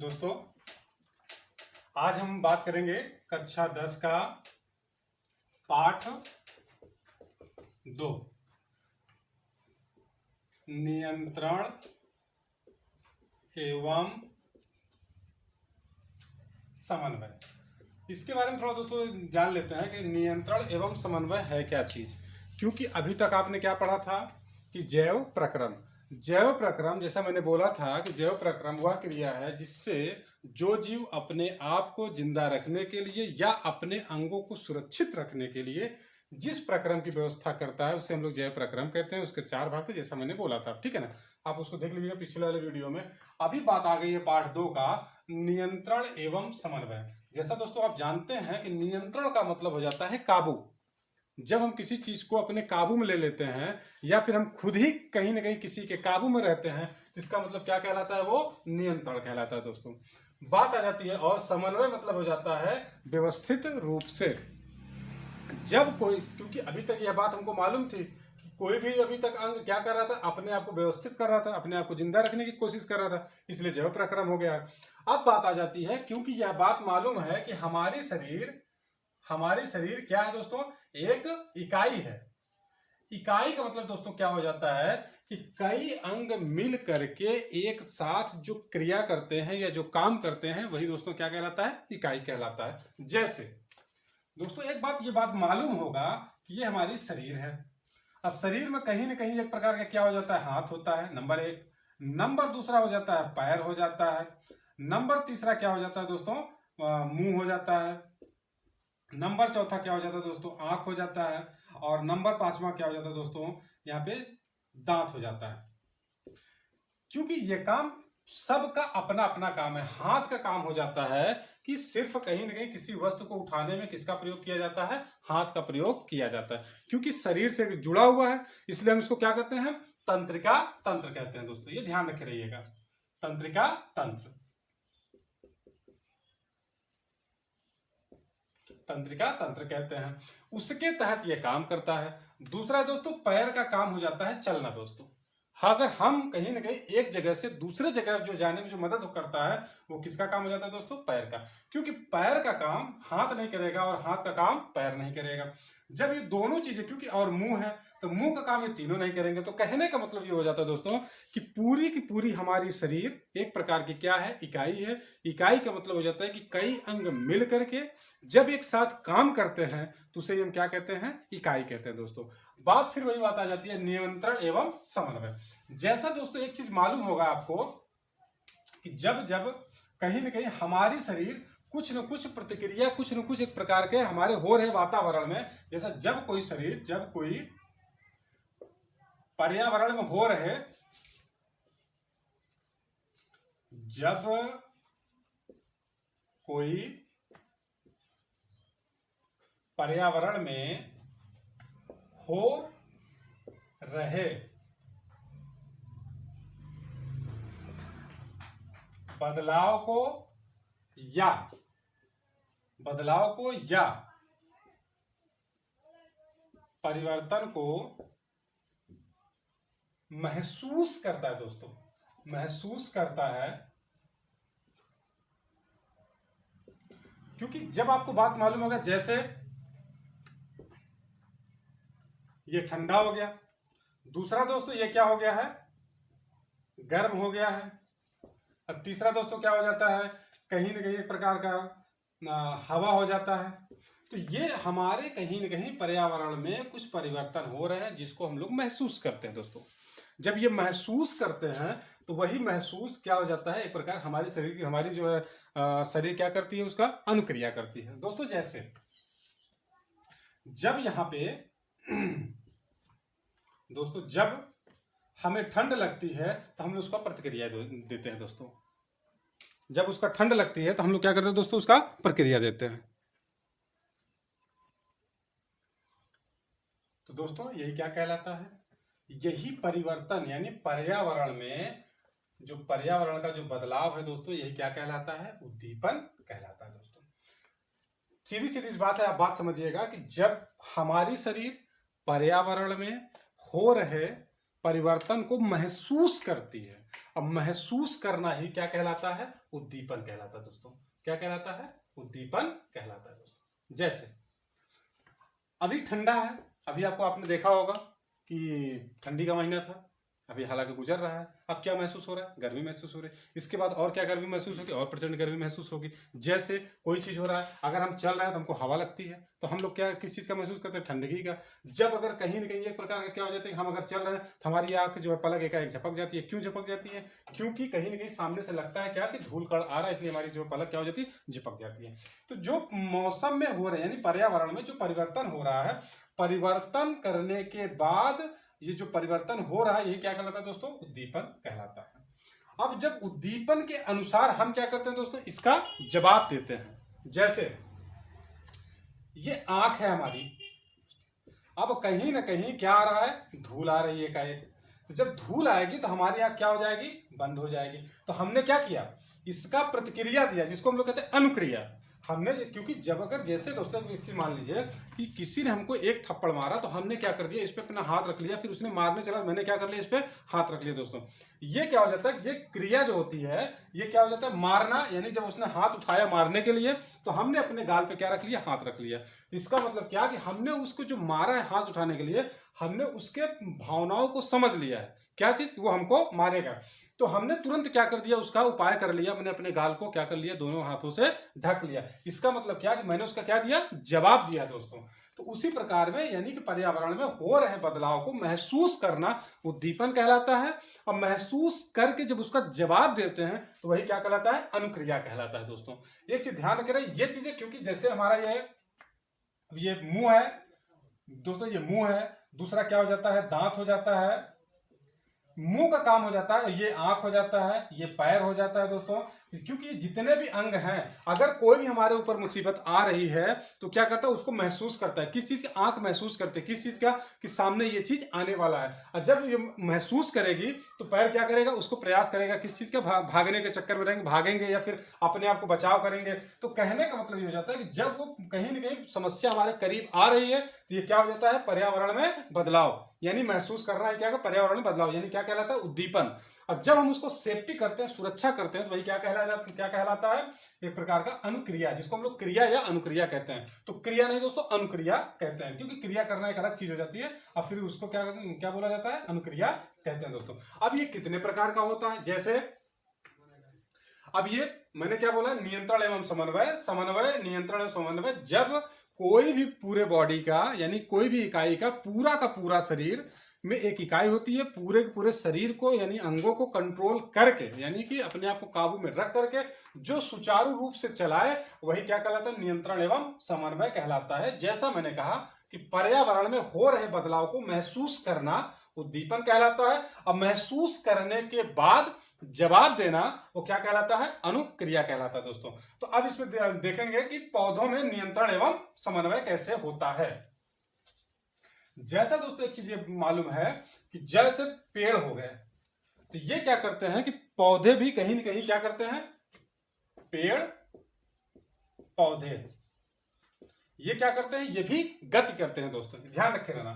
दोस्तों, आज हम बात करेंगे कक्षा 10 का पाठ 2 नियंत्रण एवं समन्वय। इसके बारे में थोड़ा दोस्तों जान लेते हैं कि नियंत्रण एवं समन्वय है क्या चीज। क्योंकि अभी तक आपने क्या पढ़ा था कि जैव प्रक्रम जैसा मैंने बोला था कि जैव प्रक्रम वह क्रिया है जिससे जो जीव अपने आप को जिंदा रखने के लिए या अपने अंगों को सुरक्षित रखने के लिए जिस प्रक्रम की व्यवस्था करता है उसे हम लोग जैव प्रक्रम कहते हैं। उसके 4 भाग थे जैसा मैंने बोला था, ठीक है ना। आप उसको देख लीजिएगा पिछले वाले वीडियो में। अभी बात आ गई है पाठ 2 का नियंत्रण एवं समन्वय। जैसा दोस्तों आप जानते हैं कि नियंत्रण का मतलब हो जाता है काबू। जब हम किसी चीज को अपने काबू में ले लेते हैं या फिर हम खुद ही कहीं ना कहीं किसी के काबू में रहते हैं, इसका मतलब क्या कहलाता है? वो नियंत्रण कहलाता है दोस्तों। बात आ जाती है और समन्वय मतलब हो जाता है व्यवस्थित रूप से। जब कोई, क्योंकि अभी तक यह बात हमको मालूम थी कि कोई भी अभी तक अंग क्या कर रहा था, अपने आप को व्यवस्थित कर रहा था, अपने आप को जिंदा रखने की कोशिश कर रहा था, इसलिए जैव प्रक्रम हो गया। अब बात आ जाती है, क्योंकि यह बात मालूम है कि हमारे शरीर क्या है दोस्तों? एक इकाई है। इकाई का मतलब दोस्तों क्या हो जाता है कि कई अंग मिल करके एक साथ जो क्रिया करते हैं या जो काम करते हैं वही दोस्तों क्या कहलाता है? इकाई कहलाता है। जैसे दोस्तों एक बात ये बात मालूम होगा कि ये हमारी शरीर है और शरीर में कहीं ना कहीं एक प्रकार का क्या हो जाता है? हाथ होता है, नंबर 1। नंबर दूसरा हो जाता है पैर हो जाता है। नंबर तीसरा क्या हो जाता है दोस्तों? मुंह हो जाता है। नंबर चौथा क्या हो जाता है दोस्तों? आंख हो जाता है। और नंबर 5वां क्या हो जाता है दोस्तों? यहाँ पे दांत हो जाता है। क्योंकि ये काम सबका अपना अपना काम है। हाथ का काम हो जाता है कि सिर्फ कहीं ना कहीं किसी वस्तु को उठाने में किसका प्रयोग किया जाता है? हाथ का प्रयोग किया जाता है। क्योंकि शरीर से जुड़ा हुआ है इसलिए हम इसको क्या कहते हैं? तंत्रिका तंत्र कहते हैं दोस्तों। ये ध्यान रखे रहिएगा, तंत्रिका तंत्र, तंत्रिका तंत्र कहते हैं। उसके तहत यह काम करता है। दूसरा दोस्तों पैर का काम हो जाता है चलना दोस्तों। अगर हम कहीं ना कहीं एक जगह से दूसरे जगह जो जाने में जो मदद करता है वो किसका काम हो जाता है दोस्तों? पैर का। क्योंकि पैर का काम हाथ नहीं करेगा और हाथ का काम पैर नहीं करेगा। जब ये दोनों चीजें, क्योंकि और मुंह है तो मुंह का काम ये तीनों नहीं करेंगे, तो कहने का मतलब ये हो जाता है दोस्तों कि पूरी की पूरी हमारी शरीर एक प्रकार की क्या है? इकाई है। इकाई का मतलब हो जाता है कि कई अंग मिल करके जब एक साथ काम करते हैं तो उसे हम क्या कहते हैं? इकाई कहते हैं दोस्तों। बात फिर वही बात आ जाती है नियंत्रण एवं समन्वय। जैसा दोस्तों एक चीज मालूम होगा आपको कि जब जब कहीं ना कहीं हमारी शरीर कुछ न कुछ प्रतिक्रिया, कुछ न कुछ एक प्रकार के हमारे हो रहे वातावरण में, जैसा जब कोई पर्यावरण में हो रहे, जब कोई पर्यावरण में हो रहे बदलाव को या परिवर्तन को महसूस करता है दोस्तों, महसूस करता है। क्योंकि जब आपको बात मालूम होगा, जैसे ये ठंडा हो गया, दूसरा दोस्तों ये क्या हो गया है? गर्म हो गया है। और तीसरा दोस्तों क्या हो जाता है? कहीं ना कहीं एक प्रकार का हवा हो जाता है। तो ये हमारे कहीं ना कहीं पर्यावरण में कुछ परिवर्तन हो रहे हैं जिसको हम लोग महसूस करते हैं दोस्तों। जब ये महसूस करते हैं तो वही महसूस क्या हो जाता है? एक प्रकार हमारे शरीर की, हमारी जो है शरीर क्या करती है? उसका अनुक्रिया करती है दोस्तों। जैसे जब यहाँ पे दोस्तों जब हमें ठंड लगती है तो हम लोग उसका प्रतिक्रिया देते हैं दोस्तों। जब उसका ठंड लगती है तो हम लोग क्या करते हैं दोस्तों? उसका प्रतिक्रिया देते हैं। तो दोस्तों यही क्या कहलाता है? यही परिवर्तन, यानी पर्यावरण में जो पर्यावरण का जो बदलाव है दोस्तों, यही क्या कहलाता है? उद्दीपन कहलाता है दोस्तों। सीधी सीधी बात है, आप बात समझिएगा कि जब हमारी शरीर पर्यावरण में हो रहे परिवर्तन को महसूस करती है, अब महसूस करना ही क्या कहलाता है? उद्दीपन कहलाता है दोस्तों। क्या कहलाता है? उद्दीपन कहलाता है दोस्तों। जैसे अभी ठंडा है, अभी आपने देखा होगा कि ठंडी का महीना था, अभी हालांकि गुजर रहा है। अब क्या महसूस हो रहा है? गर्मी महसूस हो रही है। इसके बाद और क्या गर्मी महसूस होगी? और प्रचंड गर्मी महसूस होगी। जैसे कोई चीज हो रहा है, अगर हम चल रहे हैं तो हमको हवा लगती है, तो हम लोग क्या किस चीज का महसूस करते हैं? ठंडगी का। जब अगर कहीं न कहीं एक प्रकार का क्या हो जाता है, हम अगर चल रहे हैं तो हमारी आंख जो है पलक एकाएक झपक जाती है। क्यों झपक जाती है? क्योंकि कहीं न कहीं सामने से लगता है क्या कि धूल कण आ रहा है, इसलिए हमारी जो पलक क्या हो जाती है? झपक जाती है। तो जो मौसम में हो रहे हैं, यानी पर्यावरण में जो परिवर्तन हो रहा है, परिवर्तन करने के बाद ये जो परिवर्तन हो रहा है, ये क्या कहलाता है दोस्तों? उद्दीपन कहलाता है। अब जब उद्दीपन के अनुसार हम क्या करते हैं दोस्तों? इसका जवाब देते हैं। जैसे ये आंख है हमारी, अब कहीं ना कहीं क्या आ रहा है? धूल आ रही है एकाएक। तो जब धूल आएगी तो हमारी आंख क्या हो जाएगी? बंद हो जाएगी। तो हमने क्या किया? इसका प्रतिक्रिया दिया, जिसको हम लोग कहते हैं अनुक्रिया। हमने, क्योंकि जब अगर जैसे दोस्तों एक चीज मान लीजिए कि किसी ने हमको एक थप्पड़ मारा, तो हमने क्या कर दिया? इस पे अपना हाथ रख लिया, फिर उसने मारने चला, मैंने क्या कर लिया? इस पे हाथ रख लिया दोस्तों। ये क्या हो जाता है? ये क्रिया जो होती है, ये क्या हो जाता है? मारना। यानी जब उसने हाथ उठाया मारने के लिए, तो हमने अपने गाल पे क्या रख लिया? हाथ रख लिया। इसका मतलब क्या कि हमने उसको जो मारा है हाथ उठाने के लिए, हमने उसके भावनाओं को समझ लिया है। क्या चीज? कि वो हमको मारेगा। तो हमने तुरंत क्या कर दिया? उसका उपाय कर लिया। मैंने अपने गाल को क्या कर लिया? दोनों हाथों से ढक लिया। इसका मतलब क्या कि मैंने उसका क्या दिया? जवाब दिया दोस्तों। तो उसी प्रकार में, यानी कि पर्यावरण में हो रहे बदलाव को महसूस करना उद्दीपन कहलाता है। और महसूस करके जब उसका जवाब देते हैं तो वही क्या कहलाता है? अनुक्रिया कहलाता है दोस्तों। एक चीज ध्यान रखें, ये चीजें, क्योंकि जैसे हमारा ये मुंह है दोस्तों, ये मुंह है। दूसरा क्या हो जाता है? दांत हो जाता है। मुंह का काम हो जाता है, ये आंख हो जाता है, ये पैर हो जाता है दोस्तों। क्योंकि जितने भी अंग हैं, अगर कोई भी हमारे ऊपर मुसीबत आ रही है तो क्या करता है? उसको महसूस करता है। किस चीज की? आंख महसूस करते है। किस चीज का? कि सामने ये चीज आने वाला है। और जब ये महसूस करेगी तो पैर क्या करेगा? उसको प्रयास करेगा। किस चीज का? भागने के चक्कर में रहेंगे, भागेंगे या फिर अपने आप को बचाव करेंगे। तो कहने का मतलब ये हो जाता है कि जब वो कहीं ना कहीं समस्या हमारे करीब आ रही है, तो ये क्या हो जाता है? पर्यावरण में बदलाव, यानी महसूस कर रहा है क्या? पर्यावरण में बदलाव, यानी क्या कहलाता है? उद्दीपन। और जब हम उसको सेफ्टी करते हैं, सुरक्षा करते हैं, तो वही क्या कहलाता है? एक प्रकार का अनुक्रिया, जिसको हम लोग क्रिया या अनुक्रिया कहते हैं। तो क्रिया नहीं दोस्तों, अनुक्रिया कहते हैं, क्योंकि क्रिया करना एक अलग चीज हो जाती है और फिर उसको क्या बोला जाता है? अनुक्रिया कहते हैं दोस्तों। अब ये कितने प्रकार का होता है? जैसे अब ये मैंने क्या बोला? नियंत्रण एवं समन्वय, समन्वय, नियंत्रण एवं समन्वय। जब कोई भी पूरे बॉडी का, यानी कोई भी इकाई का पूरा शरीर में एक इकाई होती है, पूरे के पूरे शरीर को यानी अंगों को कंट्रोल करके, यानी कि अपने आप को काबू में रख करके जो सुचारू रूप से चलाए, वही क्या कहलाता है? नियंत्रण एवं समन्वय कहलाता है। जैसा मैंने कहा कि पर्यावरण में हो रहे बदलाव को महसूस करना उद्दीपन कहलाता है। अब महसूस करने के बाद जवाब देना वो क्या कहलाता है? अनुक्रिया कहलाता है दोस्तों। तो अब इसमें देखेंगे कि पौधों में नियंत्रण एवं समन्वय कैसे होता है। जैसा दोस्तों एक चीज ये मालूम है कि जैसे पेड़ हो गए, तो ये क्या करते हैं कि पौधे भी कहीं न कहीं क्या करते हैं? पेड़ पौधे ये क्या करते हैं? ये भी गति करते हैं दोस्तों। ध्यान रखे रहना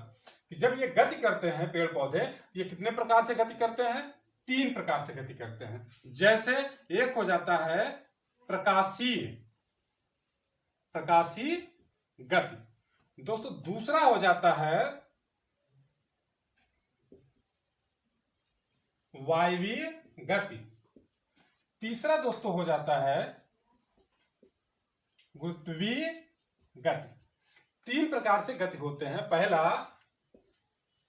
कि जब ये गति करते हैं पेड़ पौधे, ये कितने प्रकार से गति करते हैं? 3 प्रकार से गति करते हैं। जैसे एक हो जाता है प्रकाशीय गति दोस्तों, दूसरा हो जाता है वायवीय गति, तीसरा दोस्तों हो जाता है गुरुत्वीय गति। 3 प्रकार से गति होते हैं।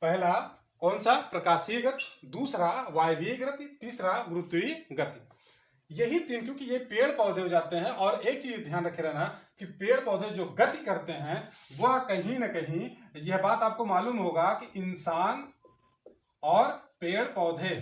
पहला कौन सा? प्रकाशीय गति, दूसरा वायवीय गति, तीसरा गुरुत्वीय गति। यही 3, क्योंकि ये पेड़ पौधे हो जाते हैं। और एक चीज ध्यान रखे रहना कि पेड़ पौधे जो गति करते हैं, वह कहीं ना कहीं, यह बात आपको मालूम होगा कि इंसान और पेड़ पौधे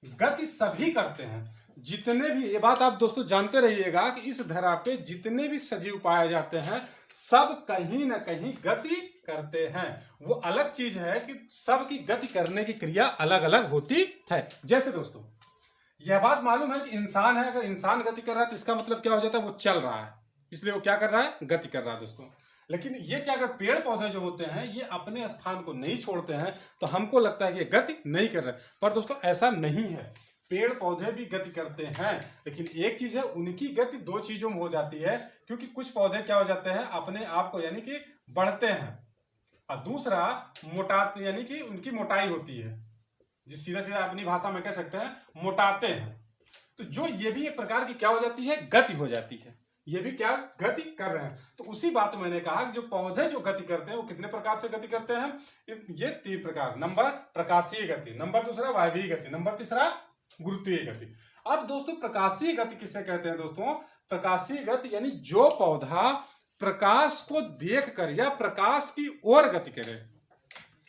गति सभी करते हैं। जितने भी, ये बात आप दोस्तों जानते रहिएगा कि इस धरा पे जितने भी सजीव पाए जाते हैं, सब कहीं ना कहीं गति करते हैं। वो अलग चीज है कि सबकी गति करने की क्रिया अलग अलग होती है। जैसे दोस्तों यह बात मालूम है कि इंसान है, अगर इंसान गति कर रहा है तो इसका मतलब क्या हो जाता है? वो चल रहा है, इसलिए वो क्या कर रहा है? गति कर रहा है दोस्तों। लेकिन ये क्या, अगर पेड़ पौधे जो होते हैं ये अपने स्थान को नहीं छोड़ते हैं तो हमको लगता है कि ये गति नहीं कर रहे, पर दोस्तों ऐसा नहीं है। पेड़ पौधे भी गति करते हैं, लेकिन एक चीज है, उनकी गति दो चीजों में हो जाती है, क्योंकि कुछ पौधे क्या हो जाते हैं, अपने आप को यानी कि बढ़ते हैं, और दूसरा मोटाते यानी कि उनकी मोटाई होती है, जिस सीधा सीधा अपनी भाषा में कह सकते हैं मोटाते हैं। तो जो ये भी एक प्रकार की क्या हो जाती है, गति हो जाती है, ये भी क्या गति कर रहे हैं। तो उसी बात मैंने कहा कि जो पौधे जो गति करते हैं वो कितने प्रकार से गति करते हैं, ये 3 प्रकार। नंबर प्रकाशीय गति, नंबर दूसरा वायवीय गति, नंबर तीसरा गुरुत्वीय गति। अब दोस्तों प्रकाशीय गति किसे कहते हैं दोस्तों, प्रकाशीय गति यानी जो पौधा प्रकाश को देखकर या प्रकाश की ओर गति करे।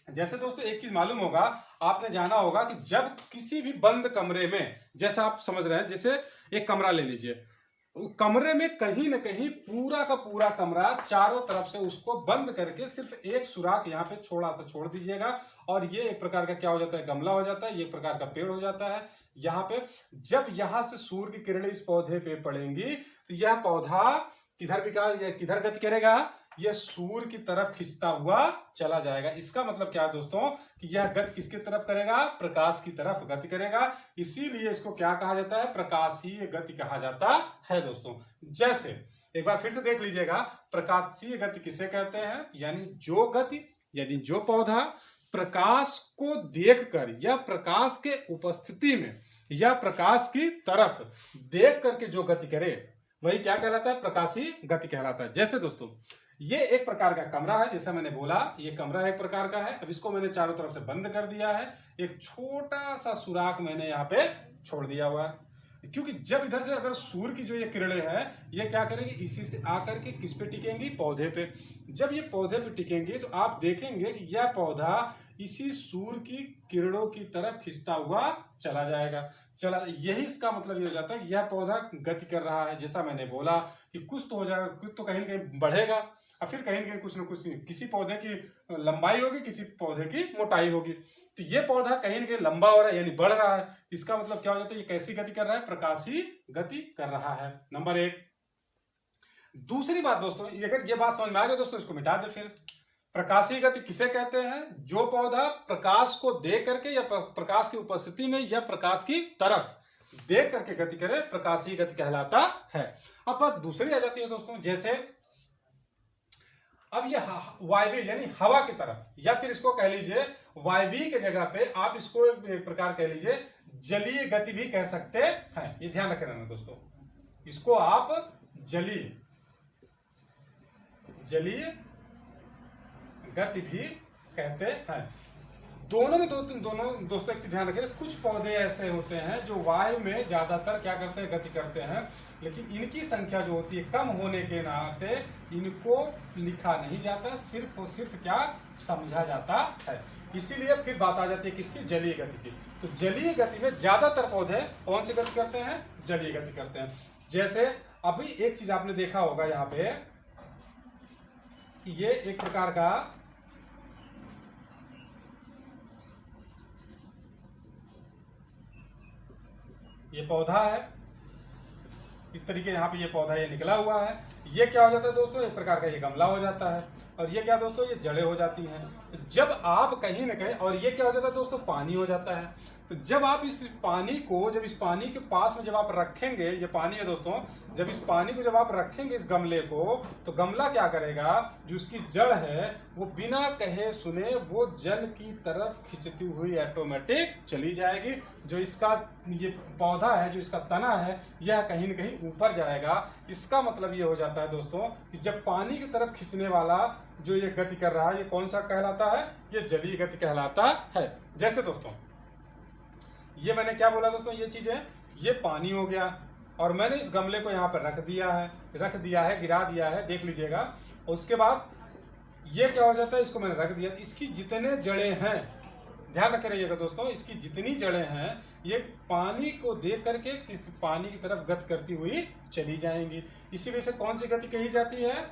जैसे दोस्तों एक चीज मालूम होगा, आपने जाना होगा कि जब किसी भी बंद कमरे में, जैसे आप समझ रहे हैं, जैसे एक कमरा ले लीजिए, कमरे में कहीं ना कहीं पूरा का पूरा कमरा चारों तरफ से उसको बंद करके सिर्फ एक सुराख यहाँ पे छोड़ा सा छोड़ दीजिएगा, और ये एक प्रकार का क्या हो जाता है, गमला हो जाता है, ये एक प्रकार का पेड़ हो जाता है। यहाँ पे जब यहाँ से सूर्य की किरणें इस पौधे पे पड़ेंगी तो यह पौधा किधर गति करेगा, यह सूर्य की तरफ खींचता हुआ चला जाएगा। इसका मतलब क्या है दोस्तों, कि यह गति किसकी तरफ करेगा, प्रकाश की तरफ गति करेगा। इसीलिए इसको क्या कहा जाता है, प्रकाशीय गति कहा जाता है दोस्तों। जैसे एक बार फिर से देख लीजिएगा, प्रकाशीय गति किसे कहते हैं, यानी जो गति, यदि जो पौधा प्रकाश को देखकर या प्रकाश के उपस्थिति में या प्रकाश की तरफ देख करके जो गति करे, वही क्या कहलाता है, प्रकाशीय गति कहलाता है। जैसे दोस्तों ये एक प्रकार का कमरा है, जैसा मैंने बोला ये कमरा एक प्रकार का है। अब इसको मैंने चारों तरफ से बंद कर दिया है, एक छोटा सा सुराख मैंने यहाँ पे छोड़ दिया हुआ है, क्योंकि जब इधर से अगर सूर्य की जो ये किरणें हैं ये क्या करेंगे, इसी से आकर के किस पे टिकेंगी, पौधे पे। जब ये पौधे पे टिकेंगे तो आप देखेंगे कि यह पौधा इसी सूर्य की किरणों की तरफ खींचता हुआ चला जाएगा। यही इसका मतलब ये हो जाता है कि यह पौधा गति कर रहा है। जैसा मैंने बोला कि कुछ तो हो जाएगा, कुछ तो कहीं ना कहीं बढ़ेगा, और फिर कहीं ना कहीं कुछ ना कुछ, किसी पौधे की लंबाई होगी, किसी पौधे की मोटाई होगी। तो ये पौधा कहीं ना कहीं लंबा हो रहा है यानी बढ़ रहा है। इसका मतलब क्या हो जाता है, ये कैसी गति कर रहा है, प्रकाशीय गति कर रहा है। नंबर 1। दूसरी बात दोस्तों, अगर ये बात समझ में आ गई दोस्तों, इसको मिटा दे। फिर प्रकाशीय गति किसे कहते हैं, जो पौधा प्रकाश को देख करके या प्रकाश की उपस्थिति में या प्रकाश की तरफ देख करके गति करे, प्रकाशीय गति कहलाता है। अब बात दूसरी आ जाती है दोस्तों, जैसे अब ये वायवीय यानी हवा की तरफ, या फिर इसको कह लीजिए वायवीय की जगह पे आप इसको एक प्रकार कह लीजिए जलीय गति भी कह सकते हैं। ये ध्यान रख रहे हैं दोस्तों, इसको आप जलीय गति भी कहते हैं। दोनों में दोनों दोस्तों एक चीज ध्यान रखिए, कुछ पौधे ऐसे होते हैं जो वायु में ज्यादातर क्या करते हैं, गति करते हैं, लेकिन इनकी संख्या जो होती है कम होने के नाते इनको लिखा नहीं जाता, सिर्फ और सिर्फ क्या समझा जाता है। इसीलिए फिर बात आ जाती है किसकी, जलीय गति की। तो जलीय गति में ज्यादातर पौधे कौन सी गति करते हैं, जलीय गति करते हैं। जैसे अभी एक चीज आपने देखा होगा यहाँ पे, ये एक प्रकार का ये पौधा है, इस तरीके यहाँ पे ये पौधा ये निकला हुआ है। ये क्या हो जाता है दोस्तों, एक प्रकार का ये गमला हो जाता है, और ये क्या दोस्तों, ये जड़ें हो जाती हैं। तो जब आप कहीं न कहीं, और ये क्या हो जाता है दोस्तों, पानी हो जाता है। तो जब आप इस पानी को, जब इस पानी के पास में जब आप रखेंगे, ये पानी है दोस्तों, जब इस पानी को जब आप रखेंगे इस गमले को, तो गमला क्या करेगा, जो उसकी जड़ है वो बिना कहे सुने वो जल की तरफ खिंचती हुई ऑटोमेटिक चली जाएगी। जो इसका ये पौधा है, जो इसका तना है, यह कहीं न कहीं ऊपर जाएगा। इसका मतलब ये हो जाता है दोस्तों कि जब पानी की तरफ खींचने वाला जो ये गति कर रहा है, ये कौन सा कहलाता है, ये जलीय गति कहलाता है। जैसे दोस्तों ये मैंने क्या बोला दोस्तों, ये चीजें, ये पानी हो गया, और मैंने इस गमले को यहाँ पर रख दिया है, गिरा दिया है, देख लीजिएगा। उसके बाद ये क्या हो जाता है, इसको मैंने रख दिया, इसकी जितने जड़ें हैं, ध्यान रखे रहिएगा दोस्तों, इसकी जितनी जड़ें हैं ये पानी को देख करके इस पानी की तरफ गति करती हुई चली जाएंगी। इसी वजह से कौन सी गति कही जाती है,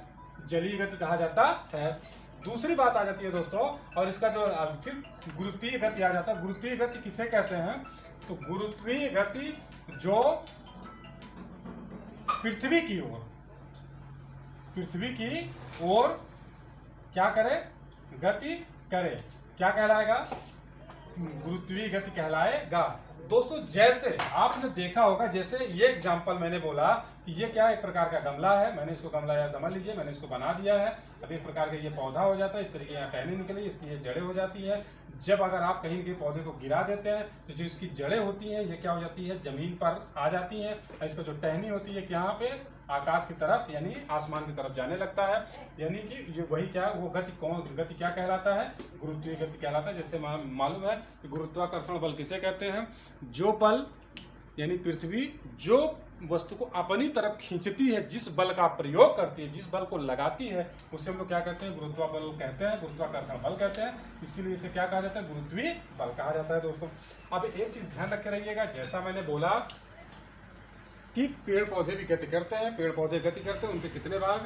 जलीय गति कहा जाता है। दूसरी बात आ जाती है दोस्तों, और इसका जो फिर गुरुत्वीय गति आ जाता है। गुरुत्वीय गति किसे कहते हैं, तो गुरुत्वीय गति जो पृथ्वी की ओर क्या करे, गति करे, क्या कहलाएगा, गुरुत्वीय गति कहलाएगा। दोस्तों जैसे आपने देखा होगा, जैसे ये एग्जांपल मैंने बोला कि ये क्या एक प्रकार का गमला है, मैंने इसको गमला या समझ लीजिए मैंने इसको बना दिया है। अब एक प्रकार का ये पौधा हो जाता है, इस तरीके यहाँ टहनी निकली, इसकी ये जड़ें हो जाती है। जब अगर आप कहीं के पौधे को गिरा देते हैं तो जो इसकी जड़ें होती हैं ये क्या हो जाती है, जमीन पर आ जाती हैं। इसका जो टहनी होती है यहाँ पे आकाश की तरफ यानी आसमान की तरफ जाने लगता है। यानी कि ये वही क्या, वो गति क्या कहलाता है, गुरुत्वीय गति कहलाता है। जैसे मालूम है कि गुरुत्वाकर्षण बल किसे कहते हैं, जो बल यानी पृथ्वी जो वस्तु को अपनी तरफ खींचती है, जिस बल का प्रयोग करती है, जिस बल को लगाती है, उसे हम लोग क्या कहते हैं, गुरुत्वाबल कहते हैं, गुरुत्वाकर्षण बल कहते हैं। इसीलिए इसे क्या कहा जाता है, गुरुत्वीय बल कहा जाता है। दोस्तों अब एक चीज ध्यान रख के रहिएगा, जैसा मैंने बोला कि पेड़ पौधे भी गति करते हैं, पेड़ पौधे गति करते हैं, उनके कितने भाग,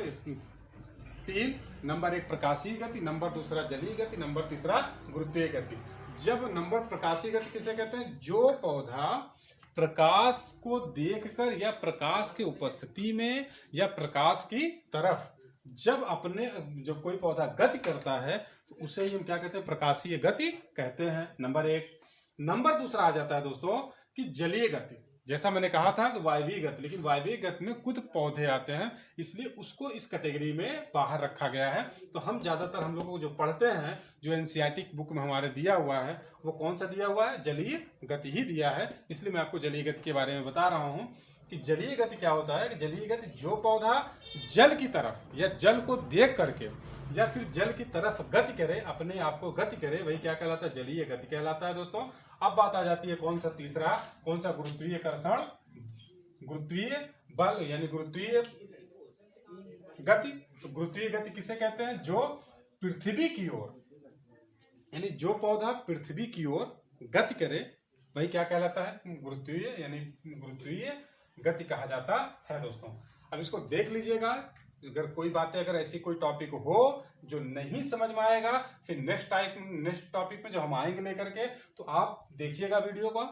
3। नंबर 1 प्रकाशीय गति, नंबर 2 जलीय गति, नंबर 3 गुरुत्वीय गति। जब नंबर प्रकाशीय गति किसे कहते हैं, जो पौधा प्रकाश को देखकर या प्रकाश की उपस्थिति में या प्रकाश की तरफ जब कोई पौधा गति करता है तो उसे ही हम क्या कहते हैं, प्रकाशीय गति कहते हैं। नंबर 1। नंबर 2 आ जाता है दोस्तों कि जलीय गति। जैसा मैंने कहा था कि वायवीय गति, लेकिन वायवीय गति में कुछ पौधे आते हैं, इसलिए उसको इस कैटेगरी में बाहर रखा गया है। तो हम ज्यादातर हम लोगों को जो पढ़ते हैं, जो एनसीईआरटी बुक में हमारे दिया हुआ है, वो कौन सा दिया हुआ है, जलीय गति ही दिया है। इसलिए मैं आपको जलीय गति के बारे में बता रहा हूँ कि जलीय गति क्या होता है, कि जलीय गति जो पौधा जल की तरफ या जल को देख करके या फिर जल की तरफ गति करे, अपने आप को गति करे, वही क्या कहलाता है, जलीय गति कहलाता है। दोस्तों अब बात आ जाती है कौन सा तीसरा, कौन सा गुरुत्वीय कर्षण, गुरुत्वीय बल यानी गुरुत्वीय गति। तो गुरुत्वीय गति किसे कहते हैं, जो पृथ्वी की ओर यानी जो पौधा पृथ्वी की ओर गति करे, वही क्या कहलाता है, गुरुत्वीय यानी गुरुत्वीय गति कहा जाता है। दोस्तों अब इसको देख लीजिएगा, अगर कोई बातें, अगर ऐसी कोई टॉपिक हो जो नहीं समझ में आएगा, फिर नेक्स्ट टॉपिक में जब हम आएंगे लेकर के, तो आप देखिएगा वीडियो को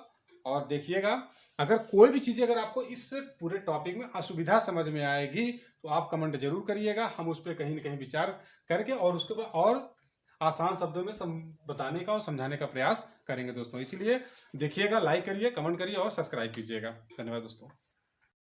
और देखिएगा। अगर कोई भी चीज अगर आपको इस पूरे टॉपिक में असुविधा समझ में आएगी तो आप कमेंट जरूर करिएगा, हम उस पर कहीं न कहीं विचार करके और उसके बाद और आसान शब्दों में बताने का और समझाने का प्रयास करेंगे। दोस्तों इसीलिए देखिएगा, लाइक करिए, कमेंट करिए और सब्सक्राइब कीजिएगा। धन्यवाद दोस्तों।